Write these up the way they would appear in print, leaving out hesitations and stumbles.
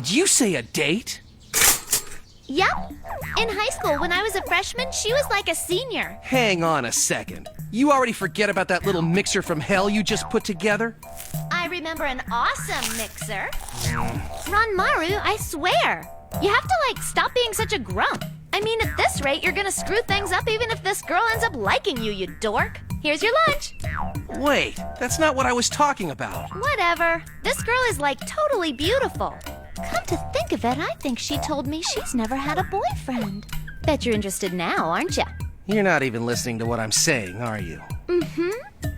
Did you say a date? Yep. In high school, when I was a freshman, she was like a senior. Hang on a second. You already forget about that little mixer from hell you just put together? I remember an awesome mixer. Ranmaru, I swear. You have to, stop being such a grump. I mean, at this rate, you're gonna screw things up even if this girl ends up liking you, you dork. Here's your lunch. Wait, that's not what I was talking about. Whatever. This girl is, totally beautiful. Come to think of it, I think she told me she's never had a boyfriend. Bet you're interested now, aren't ya? You're not even listening to what I'm saying, are you? Mm-hmm.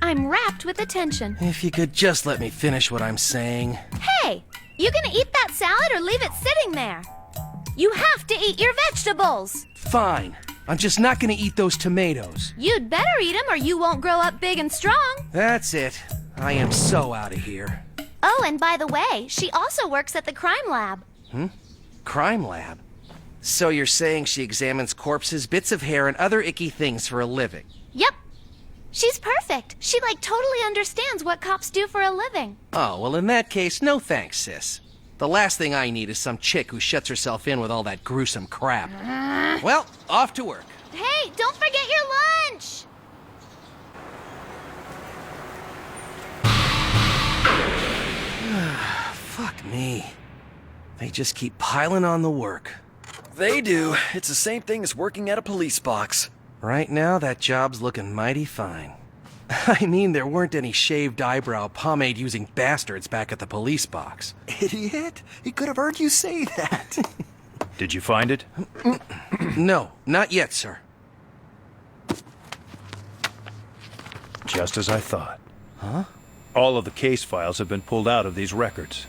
I'm rapt with attention. If you could just let me finish what I'm saying. Hey, you gonna eat that salad or leave it sitting there? You have to eat your vegetables. Fine. I'm just not gonna eat those tomatoes. You'd better eat them or you won't grow up big and strong. That's it. I am so out of here. Oh, and by the way, she also works at the crime lab. Crime lab? So you're saying she examines corpses, bits of hair, and other icky things for a living? Yep. She's perfect. She, totally understands what cops do for a living. Oh, well, in that case, no thanks, sis. The last thing I need is some chick who shuts herself in with all that gruesome crap. Well, off to work. Hey, don't forget your lunch! Fuck me. They just keep piling on the work. They do. It's the same thing as working at a police box. Right now, that job's looking mighty fine. I mean, there weren't any shaved eyebrow, pomade-using bastards back at the police box. Idiot! He could have heard you say that. Did you find it? No, not yet, sir. Just as I thought. Huh? All of the case files have been pulled out of these records.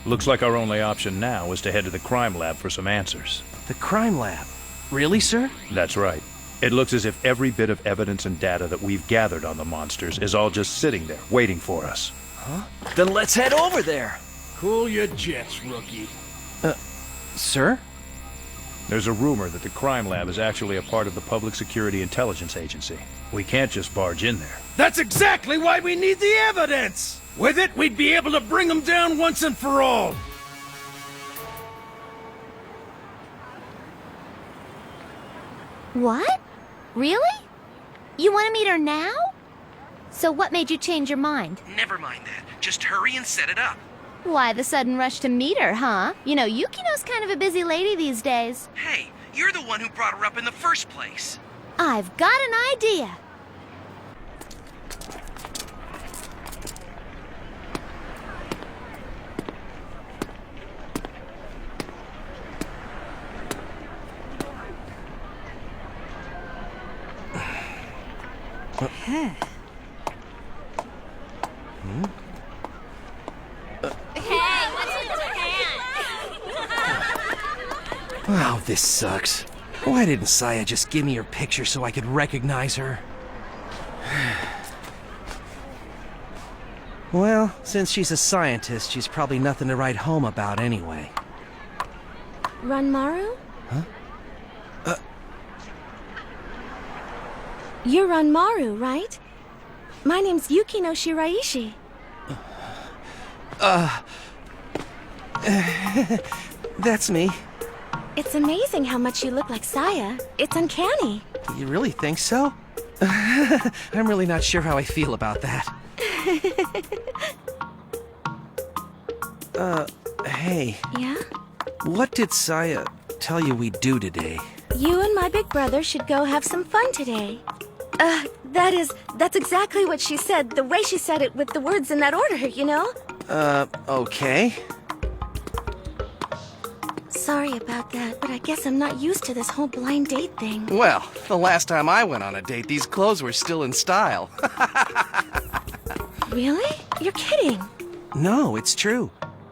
Looks like our only option now is to head to the crime lab for some answers. The crime lab? Really, sir? That's right. It looks as if every bit of evidence and data that we've gathered on the monsters is all just sitting there, waiting for us. Huh? Then let's head over there. Cool your jets, rookie. Sir? There's a rumor that the crime lab is actually a part of the Public Security Intelligence Agency. We can't just barge in there. That's exactly why we need the evidence! With it, we'd be able to bring them down once and for all! What? Really? You want to meet her now? So what made you change your mind? Never mind that. Just hurry and set it up. Why the sudden rush to meet her, huh? You know, Yukino's kind of a busy lady these days. Hey, you're the one who brought her up in the first place. I've got an idea. Oh, this sucks. Why didn't Saya just give me her picture so I could recognize her? Well, since she's a scientist, she's probably nothing to write home about anyway. Ranmaru? Huh? You're Ranmaru, right? My name's Yukino Shiraishi. That's me. It's amazing how much you look like Saya. It's uncanny. You really think so? I'm really not sure how I feel about that. Hey. Yeah? What did Saya tell you we'd do today? You and my big brother should go have some fun today. That's exactly what she said. The way she said it with the words in that order, you know? Okay. Sorry about that, but I guess I'm not used to this whole blind date thing. Well, the last time I went on a date, these clothes were still in style. Really? You're kidding. No, it's true.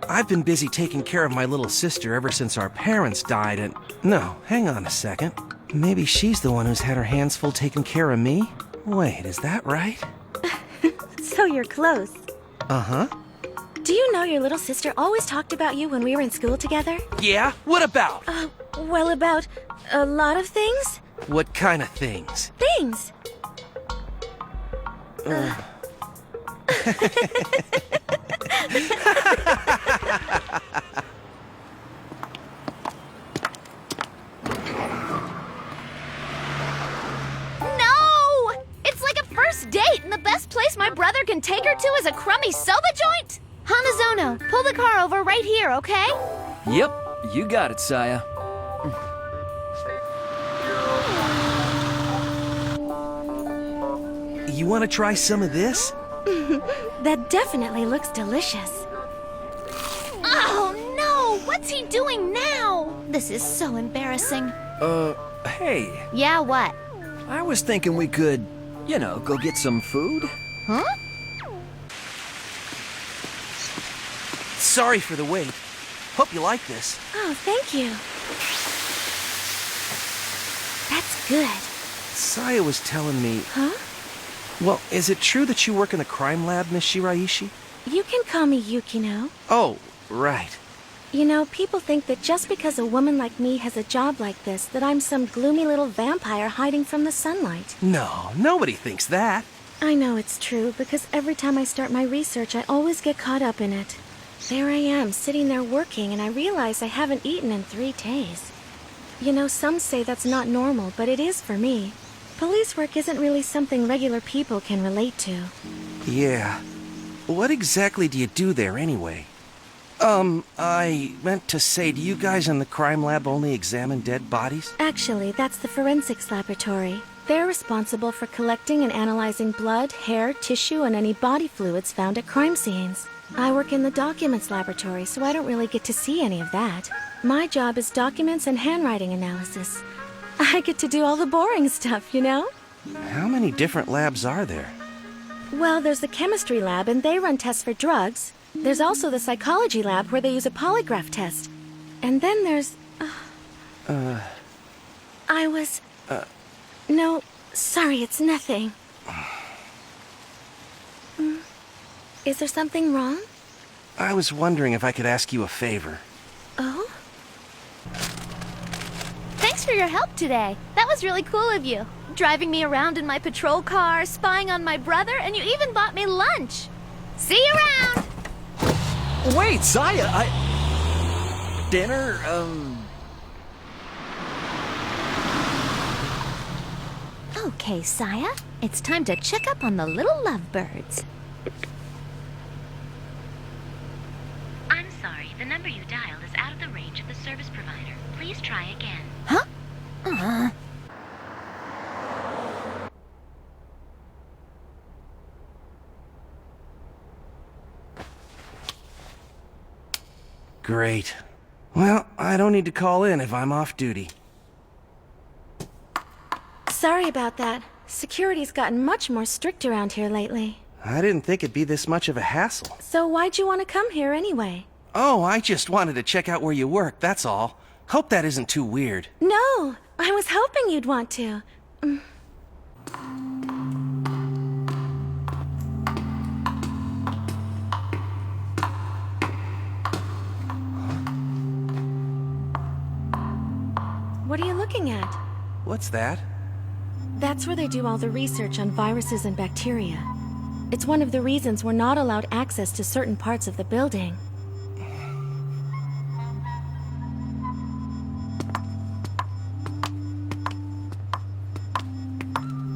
I've been busy taking care of my little sister ever since our parents died and... No, hang on a second. Maybe she's the one who's had her hands full taking care of me? Wait, is that right? So you're close. Uh-huh. Do you know your little sister always talked about you when we were in school together? Yeah? What about? Well, about a lot of things. What kind of things? Things. first date, and the best place my brother can take her to is a crummy soba joint? Hanazono, pull the car over right here, okay? Yep, you got it, Saya. You want to try some of this? That definitely looks delicious. Oh no! What's he doing now? This is so embarrassing. Hey, Yeah, what? I was thinking we could, go get some food. Huh? Sorry for the wait. Hope you like this. Oh, thank you. That's good. Saya was telling me... Huh? Well, is it true that you work in the crime lab, Miss Shiraishi? You can call me Yukino. Oh, right. You know, people think that just because a woman like me has a job like this, that I'm some gloomy little vampire hiding from the sunlight. No, nobody thinks that. I know it's true, because every time I start my research, I always get caught up in it. There I am, sitting there working, and I realize I haven't eaten in 3 days. You know, some say that's not normal, but it is for me. Police work isn't really something regular people can relate to. Yeah. What exactly do you do there, anyway? I meant to say, do you guys in the crime lab only examine dead bodies? Actually, that's the forensics laboratory. They're responsible for collecting and analyzing blood, hair, tissue, and any body fluids found at crime scenes. I work in the documents laboratory, so I don't really get to see any of that. My job is documents and handwriting analysis. I get to do all the boring stuff, you know? How many different labs are there? Well, there's the chemistry lab, and they run tests for drugs. There's also the psychology lab, where they use a polygraph test. And then there's... No, sorry, it's nothing. Is there something wrong? I was wondering if I could ask you a favor. Oh? Thanks for your help today. That was really cool of you. Driving me around in my patrol car, spying on my brother, and you even bought me lunch. See you around! Wait, Saya, Dinner, Okay, Saya. It's time to check up on the little lovebirds. I'm sorry, the number you dialed is out of the range of the service provider. Please try again. Huh? Great. Well, I don't need to call in if I'm off duty. Sorry about that. Security's gotten much more strict around here lately. I didn't think it'd be this much of a hassle. So why'd you want to come here anyway? Oh, I just wanted to check out where you work, that's all. Hope that isn't too weird. No, I was hoping you'd want to. What are you looking at? What's that? That's where they do all the research on viruses and bacteria. It's one of the reasons we're not allowed access to certain parts of the building.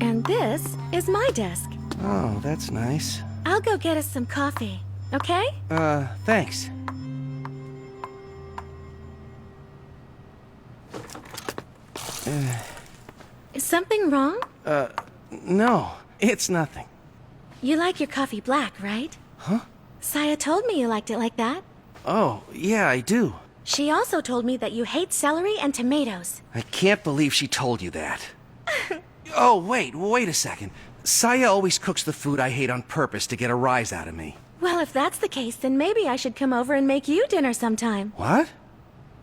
And this is my desk. Oh, that's nice. I'll go get us some coffee, okay? Thanks. Is something wrong? No, it's nothing. You like your coffee black, right? Huh? Saya told me you liked it like that. Oh, yeah, I do. She also told me that you hate celery and tomatoes. I can't believe she told you that. Oh, wait a second. Saya always cooks the food I hate on purpose to get a rise out of me. Well, if that's the case, then maybe I should come over and make you dinner sometime. What?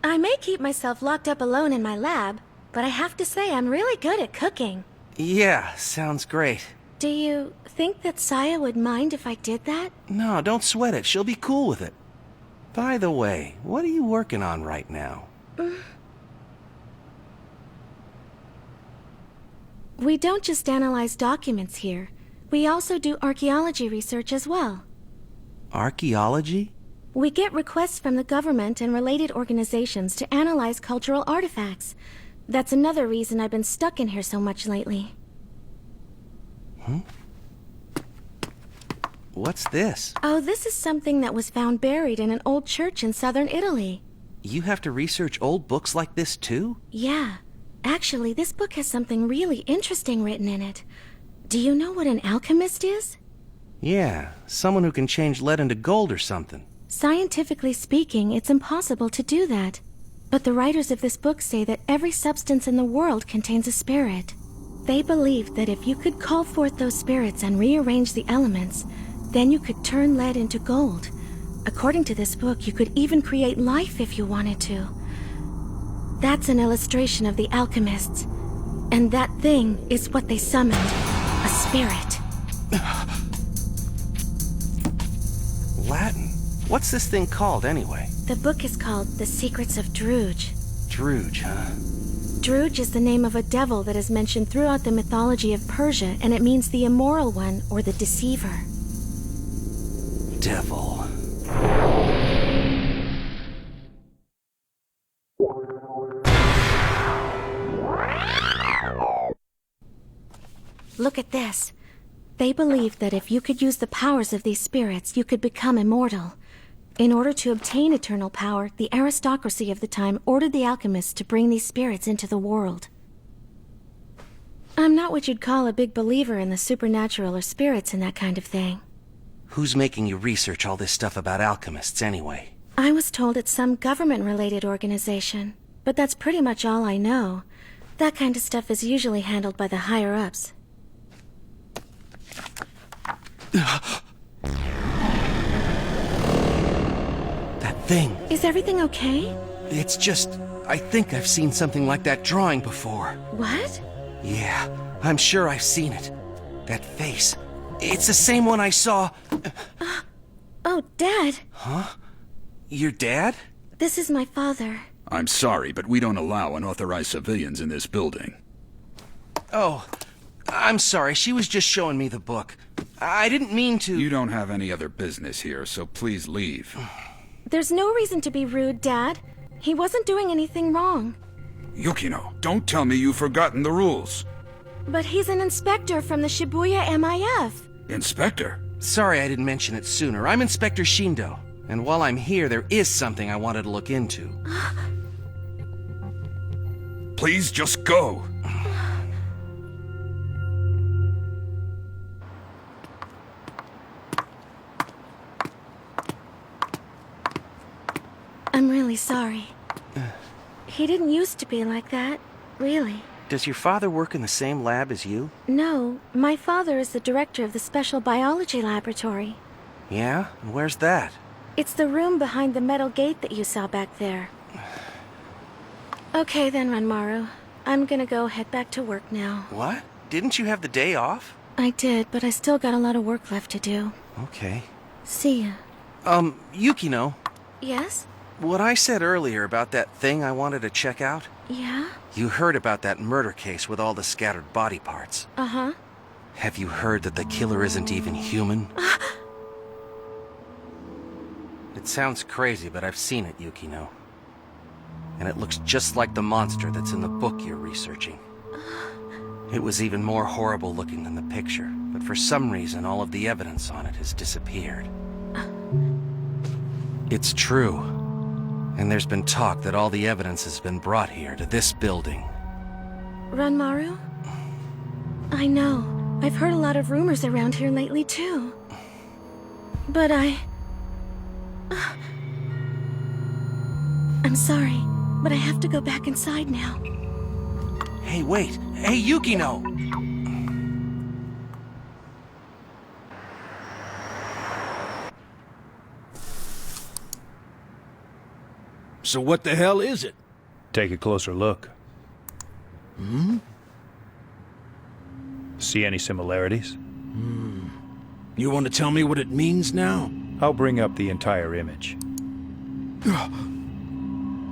I may keep myself locked up alone in my lab, but I have to say I'm really good at cooking. Yeah, sounds great. Do you think that Saya would mind if I did that? No, don't sweat it. She'll be cool with it. By the way, what are you working on right now? We don't just analyze documents here. We also do archaeology research as well. Archaeology? We get requests from the government and related organizations to analyze cultural artifacts. That's another reason I've been stuck in here so much lately. What's this? Oh, this is something that was found buried in an old church in southern Italy. You have to research old books like this too? Yeah. Actually, this book has something really interesting written in it. Do you know what an alchemist is? Yeah, someone who can change lead into gold or something. Scientifically speaking, it's impossible to do that. But the writers of this book say that every substance in the world contains a spirit. They believed that if you could call forth those spirits and rearrange the elements, then you could turn lead into gold. According to this book, you could even create life if you wanted to. That's an illustration of the alchemists. And that thing is what they summoned. A spirit. Latin? What's this thing called anyway? The book is called The Secrets of Druge. Druge, huh? Druge is the name of a devil that is mentioned throughout the mythology of Persia, and it means the immoral one or the deceiver. Devil. Look at this. They believed that if you could use the powers of these spirits, you could become immortal. In order to obtain eternal power, the aristocracy of the time ordered the alchemists to bring these spirits into the world. I'm not what you'd call a big believer in the supernatural or spirits and that kind of thing. Who's making you research all this stuff about alchemists anyway? I was told it's some government-related organization, but that's pretty much all I know. That kind of stuff is usually handled by the higher-ups. That thing. Is everything okay? It's just, I think I've seen something like that drawing before. What? Yeah, I'm sure I've seen it. That face. It's the same one I saw. Oh, Dad. Huh? Your dad? This is my father. I'm sorry, but we don't allow unauthorized civilians in this building. Oh, I'm sorry. She was just showing me the book. I didn't mean to... You don't have any other business here, so please leave. There's no reason to be rude, Dad. He wasn't doing anything wrong. Yukino, don't tell me you've forgotten the rules. But he's an inspector from the Shibuya MIF. Inspector? Sorry I didn't mention it sooner. I'm Inspector Shindo. And while I'm here, there is something I wanted to look into. Please just go. I'm really sorry. He didn't used to be like that, really. Does your father work in the same lab as you? No, my father is the director of the Special Biology Laboratory. Yeah? And where's that? It's the room behind the metal gate that you saw back there. Okay then, Ranmaru. I'm gonna go head back to work now. What? Didn't you have the day off? I did, but I still got a lot of work left to do. Okay. See ya. Yukino, Yes? what I said earlier about that thing I wanted to check out? Yeah? You heard about that murder case with all the scattered body parts. Uh-huh. Have you heard that the killer isn't even human? It sounds crazy, but I've seen it, Yukino. And it looks just like the monster that's in the book you're researching. It was even more horrible looking than the picture, but for some reason all of the evidence on it has disappeared. It's true. And there's been talk that all the evidence has been brought here to this building. Ranmaru? I know. I've heard a lot of rumors around here lately, too. But I'm sorry, but I have to go back inside now. Hey, wait! Hey, Yukino! So what the hell is it? Take a closer look. See any similarities? You want to tell me what it means now? I'll bring up the entire image.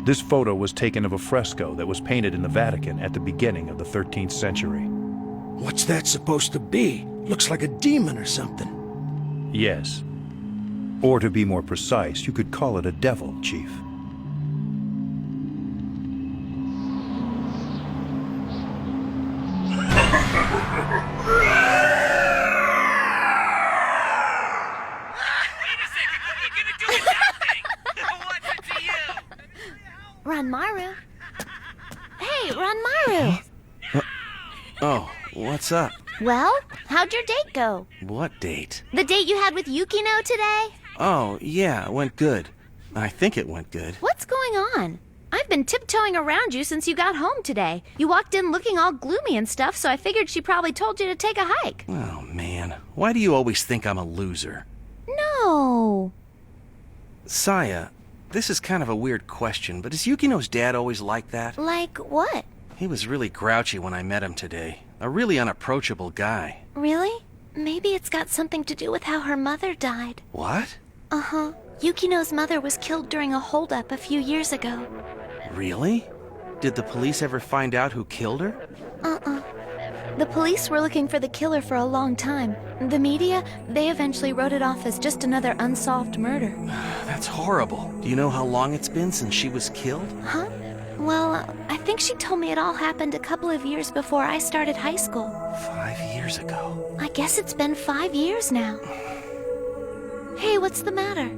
This photo was taken of a fresco that was painted in the Vatican at the beginning of the 13th century. What's that supposed to be? Looks like a demon or something. Yes. Or to be more precise, you could call it a devil, Chief. What's up? Well, how'd your date go? What date? The date you had with Yukino today? Oh, yeah, it went good. I think it went good. What's going on? I've been tiptoeing around you since you got home today. You walked in looking all gloomy and stuff, so I figured she probably told you to take a hike. Oh, man. Why do you always think I'm a loser? No. Saya, this is kind of a weird question, but is Yukino's dad always like that? Like what? He was really grouchy when I met him today. A really unapproachable guy. Really? Maybe it's got something to do with how her mother died. What? Uh-huh. Yukino's mother was killed during a holdup a few years ago. Really? Did the police ever find out who killed her? Uh-uh. The police were looking for the killer for a long time. The media, they eventually wrote it off as just another unsolved murder. That's horrible. Do you know how long it's been since she was killed? Huh? Well, I think she told me it all happened a couple of years before I started high school. 5 years ago. I guess it's been 5 years now. Hey, what's the matter?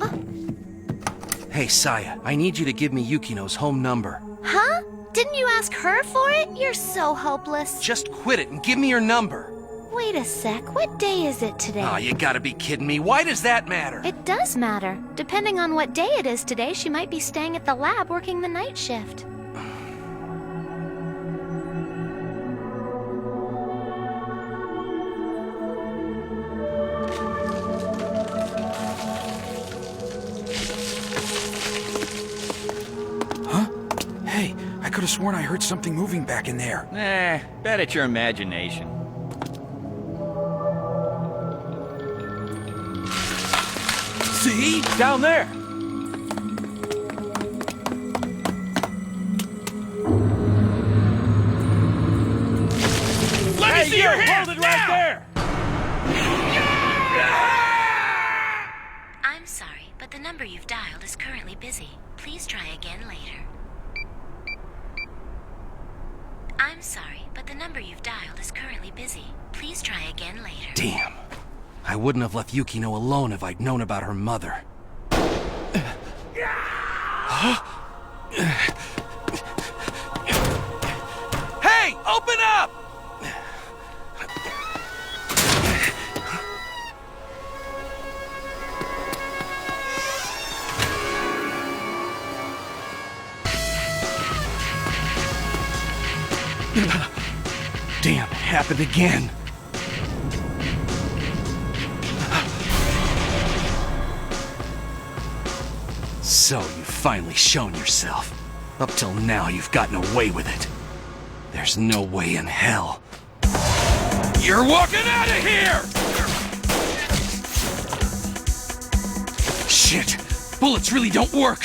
Oh. Hey, Saya, I need you to give me Yukino's home number. Huh? Didn't you ask her for it? You're so hopeless. Just quit it and give me your number. Wait a sec, what day is it today? Oh, you gotta be kidding me. Why does that matter? It does matter. Depending on what day it is today, she might be staying at the lab working the night shift. Hey, I could have sworn I heard something moving back in there. Bet it's your imagination. See? Down there! Let me see your hand! Hold it right there! I'm sorry, but the number you've dialed is currently busy. Please try again later. I'm sorry, but the number you've dialed is currently busy. Please try again later. Damn. I wouldn't have left Yukino alone if I'd known about her mother. Hey! Open up! Damn, it happened again. So, you've finally shown yourself. Up till now, you've gotten away with it. There's no way in hell. You're walking out of here! Shit! Bullets really don't work!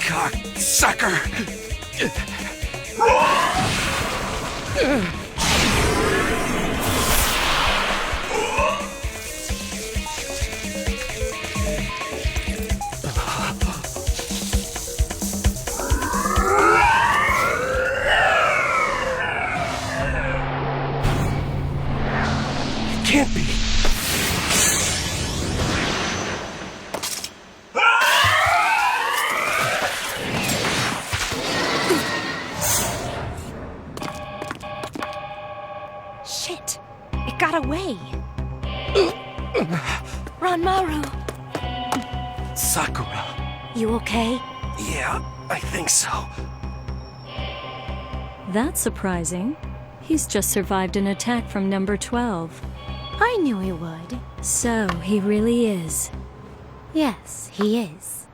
Cocksucker! Can't be. Shit! It got away! Ranmaru! Sakura. You okay? Yeah, I think so. That's surprising. He's just survived an attack from number 12. I knew he would. So, he really is. Yes, he is.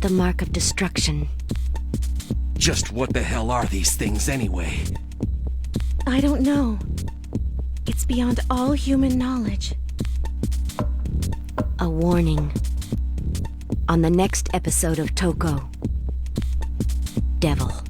The mark of destruction. Just what the hell are these things anyway? I don't know. It's beyond all human knowledge. A warning. On the next episode of Tokko. Devil.